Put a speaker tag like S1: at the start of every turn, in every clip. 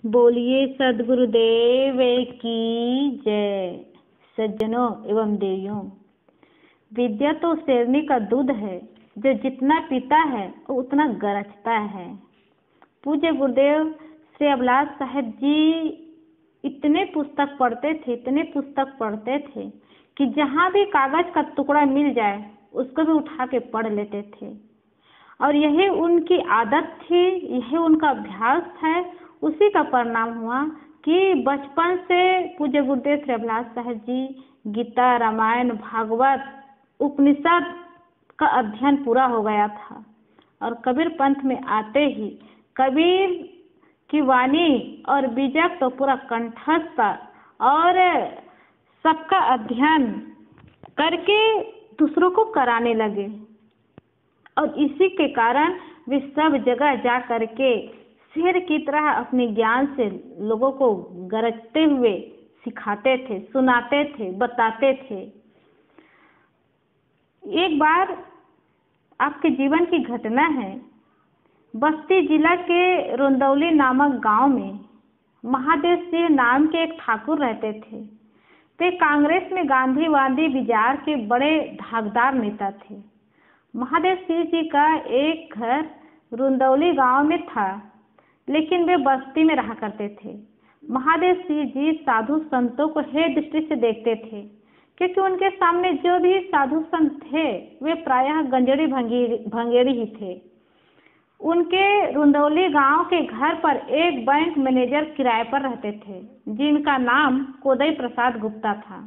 S1: बोलिए सद्गुरुदेव की जय। सज्जनों एवं देवियों, विद्या तो शेरनी का दूध है, जो जितना पीता है वो उतना गरजता है। पूज्य गुरुदेव श्री अभिलाष साहेब जी इतने पुस्तक पढ़ते थे कि जहाँ भी कागज का टुकड़ा मिल जाए उसको भी उठा के पढ़ लेते थे। और यही उनकी आदत थी, यही उनका अभ्यास है। उसी का परिणाम हुआ कि बचपन से पूज्य गुरुदेव श्री अभिलाष साहेब जी गीता, रामायण, भागवत, उपनिषद का अध्ययन पूरा हो गया था। और कबीर पंथ में आते ही कबीर की वाणी और बीजक तो पूरा कंठस्थ और सबका अध्ययन करके दूसरों को कराने लगे। और इसी के कारण वे सब जगह जा करके शेर की तरह अपने ज्ञान से लोगों को गरजते हुए सिखाते थे, सुनाते थे, बताते थे। एक बार आपके जीवन की घटना है। बस्ती जिला के रुंदौली नामक गांव में महादेव सिंह नाम के एक ठाकुर रहते थे। वे कांग्रेस में गांधीवादी विचार के बड़े धाकदार नेता थे। महादेव सिंह जी का एक घर रुंदौली गांव में था, लेकिन वे बस्ती में रहा करते थे। महादेव सिंह जी साधु संतों को हे दृष्टि से देखते थे, क्योंकि उनके सामने जो भी साधु संत थे वे प्रायः गंजेड़ी भंगेड़ी ही थे। उनके रुंदौली गांव के घर पर एक बैंक मैनेजर किराए पर रहते थे, जिनका नाम कोदई प्रसाद गुप्ता था।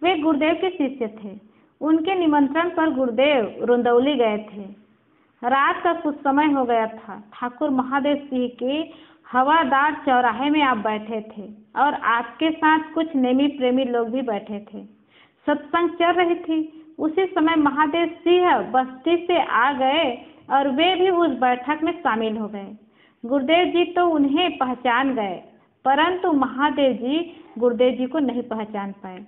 S1: वे गुरुदेव के शिष्य थे। उनके निमंत्रण पर गुरुदेव रुंदौली गए थे। रात का कुछ समय हो गया था। ठाकुर महादेव सिंह के हवादार चौराहे में आप बैठे थे और आपके साथ कुछ नेमी प्रेमी लोग भी बैठे थे। सत्संग चल रही थी। उसी समय महादेव सिंह बस्ती से आ गए और वे भी उस बैठक में शामिल हो गए। गुरुदेव जी तो उन्हें पहचान गए, परंतु महादेव जी गुरुदेव जी को नहीं पहचान पाए।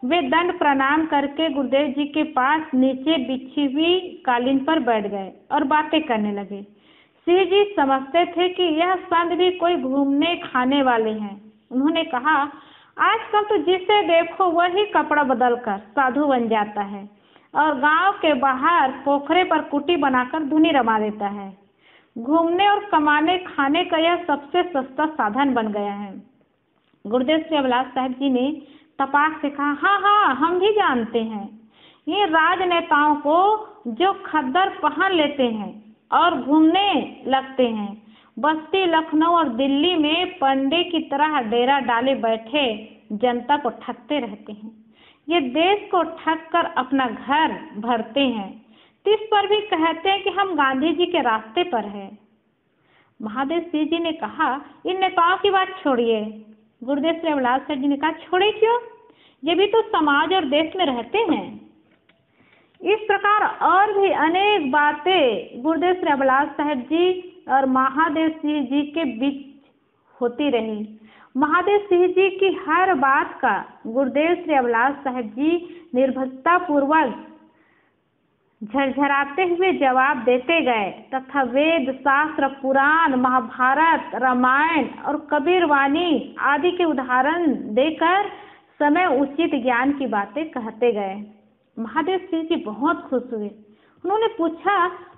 S1: वे दंड प्रणाम करके गुरुदेव जी के पास नीचे बिछी हुई कालीन पर बैठ गए और बातें करने लगे। सिंह जी समझते थे कि यह संत भी कोई घूमने खाने वाले हैं। उन्होंने कहा, आजकल तो जिसे देखो वही कपड़ा बदलकर साधु बन जाता है और गांव के बाहर पोखरे पर कुटी बनाकर धुनी रमा देता है। घूमने और कमाने खाने का यह सबसे सस्ता साधन बन गया है। गुरुदेव श्री अभिलाष साहेब जी ने तपाक से कहा, हाँ, हम भी जानते हैं। ये राजनेताओं को जो खद्दर पहन लेते हैं और घूमने लगते हैं, बस्ती, लखनऊ और दिल्ली में पंडे की तरह डेरा डाले बैठे जनता को ठगते रहते हैं। ये देश को ठग कर अपना घर भरते हैं। इस पर भी कहते हैं कि हम गांधी जी के रास्ते पर हैं। महादेव सिंह जी ने कहा, इन नेताओं की बात छोड़िए। गुरुदेव श्री अभिलाष साहेब जी ने कहा, छोड़े क्यों? ये भी तो समाज और देश में रहते हैं। इस प्रकार और भी अनेक बातें गुरुदेव श्री अभिलाष साहेब जी और महादेव सिंह जी के बीच होती रही। महादेव सिंह जी की हर बात का गुरुदेव श्री अभिलाष साहेब जी निर्भीकता पूर्वक झरझराते हुए जवाब देते गए तथा वेद, शास्त्र, पुराण, महाभारत, रामायण और कबीर वाणी आदि के उदाहरण देकर समय उचित ज्ञान की बातें कहते गए। महादेव सिंह जी बहुत खुश हुए। उन्होंने पूछा,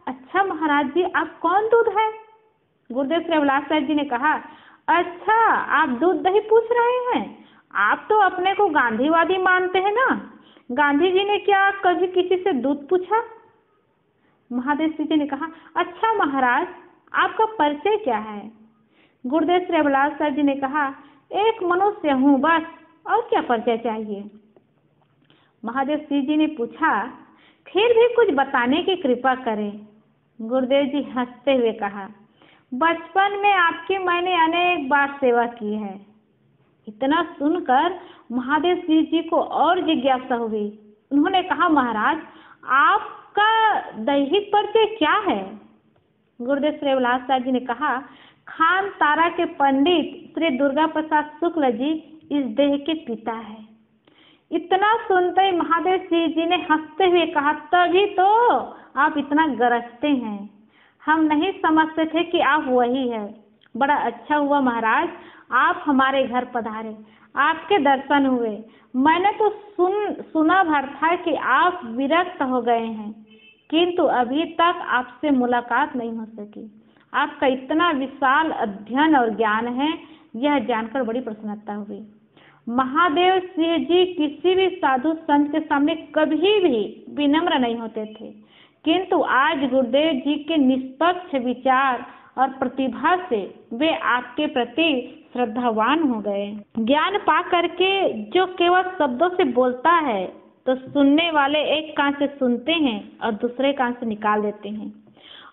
S1: अच्छा महाराज जी, आप कौन दूध है? गुरुदेव श्री अभिलाष साहेब जी ने कहा, अच्छा, आप दूध दही पूछ रहे हैं? आप तो अपने को गांधीवादी मानते हैं ना। गांधी जी ने क्या कभी किसी से दूध पूछा? महादेव सिंह जी ने कहा, अच्छा महाराज, आपका परिचय क्या है? गुरुदेव श्री अभिलाष साहेब जी ने कहा, एक मनुष्य हूँ बस, और क्या परिचय चाहिए? महादेव सिंह जी ने पूछा, फिर भी कुछ बताने की कृपा करें। गुरुदेव जी हंसते हुए कहा, बचपन में आपकी मैंने अनेक बार सेवा की है। इतना सुनकर महादेव सिंह जी को और जिज्ञासा हुई। उन्होंने कहा, महाराज, आपका दैहिक परिचय क्या है? गुरुदेव श्री अभिलाष साहेब जी ने कहा, खान तारा के पंडित श्री दुर्गा प्रसाद शुक्ल जी इस देह के पिता है। इतना सुनते ही महादेव सिंह जी ने हंसते हुए कहा, तभी तो आप इतना गरजते हैं। हम नहीं समझते थे कि आप वही है। बड़ा अच्छा हुआ महाराज, आप हमारे घर पधारे, आपके दर्शन हुए। मैंने तो सुना भर था कि आप विरक्त हो गए हैं, किंतु अभी तक आपसे मुलाकात नहीं हो सकी। आपका इतना विशाल अध्ययन और ज्ञान है, यह जानकर बड़ी प्रसन्नता हुई। महादेव सिंह जी किसी भी साधु संत के सामने कभी भी विनम्र नहीं होते थे, किंतु आज गुरुदेव जी के निष्पक्ष विचार और प्रतिभा से वे आपके प्रति श्रद्धावान हो गए। ज्ञान पा करके जो केवल शब्दों से बोलता है तो सुनने वाले एक कान से सुनते हैं और दूसरे कान से निकाल देते हैं,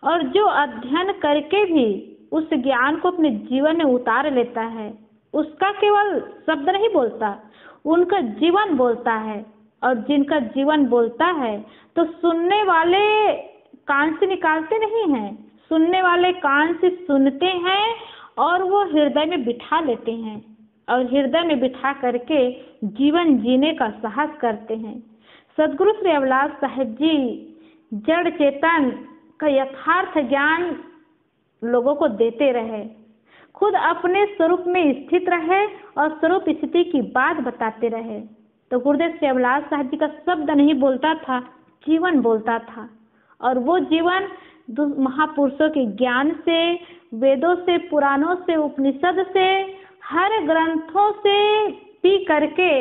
S1: और जो अध्ययन करके भी उस ज्ञान को अपने जीवन में उतार लेता है, उसका केवल शब्द नहीं बोलता, उनका जीवन बोलता है। और जिनका जीवन बोलता है तो सुनने वाले कान से निकालते नहीं हैं, सुनने वाले कान से सुनते हैं और वो हृदय में बिठा लेते हैं, और हृदय में बिठा करके जीवन जीने का साहस करते हैं। सदगुरु श्री अभिलाष साहिब जी जड़ चेतन का यथार्थ ज्ञान लोगों को देते रहे, खुद अपने स्वरूप में स्थित रहे और स्वरूप स्थिति की बात बताते रहे। तो गुरुदेव श्री अभिलाष साहिब जी का शब्द नहीं बोलता था, जीवन बोलता था, और वो जीवन महापुरुषों के ज्ञान से, वेदों से, पुराणों से, उपनिषद से, हर ग्रंथों से पी करके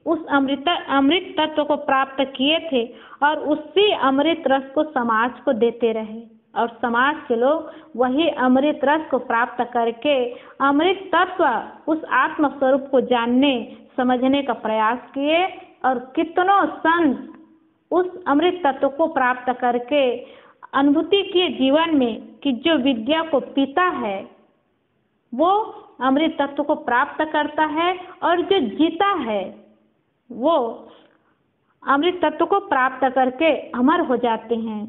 S1: उस अमृत तत्व को प्राप्त किए थे, और उसी अमृत रस को समाज को देते रहे, और समाज के लोग वही अमृत रस को प्राप्त करके अमृत तत्व उस आत्म स्वरूप को जानने समझने का प्रयास किए, और कितनों संत उस अमृत तत्व को प्राप्त करके अनुभूति किए जीवन में कि जो विद्या को पीता है वो अमृत तत्व को प्राप्त करता है, और जो जीता है वो अमृत तत्व को प्राप्त करके अमर हो जाते हैं।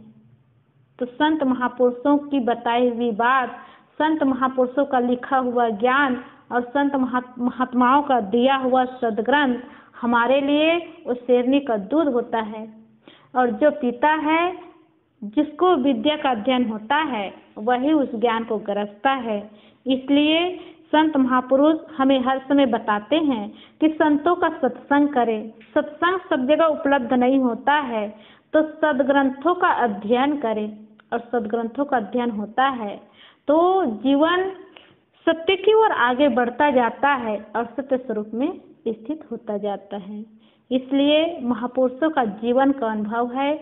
S1: तो संत महापुरुषों की बताई हुई बात, संत महापुरुषों का लिखा हुआ ज्ञान और संत महात्माओं का दिया हुआ सद्ग्रंथ हमारे लिए उस शेरनी का दूध होता है, और जो पीता है, जिसको विद्या का अध्ययन होता है, वही उस ज्ञान को गरजता है। इसलिए संत महापुरुष हमें हर समय बताते हैं कि संतों का सत्संग करें। सत्संग सब जगह उपलब्ध नहीं होता है, तो सद्ग्रंथों का अध्ययन करें, और सद्ग्रंथों का अध्ययन होता है तो जीवन सत्य की ओर आगे बढ़ता जाता है और सत्य स्वरूप में स्थित होता जाता है। इसलिए महापुरुषों का जीवन का अनुभव है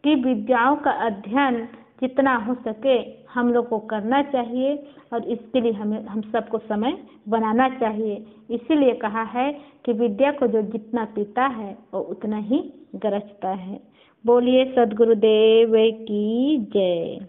S1: कि विद्याओं का अध्ययन जितना हो सके हम लोग को करना चाहिए, और इसके लिए हम सबको समय बनाना चाहिए। इसीलिए कहा है कि विद्या को जो जितना पीता है वो उतना ही गरजता है। बोलिए सद्गुरुदेव की जय।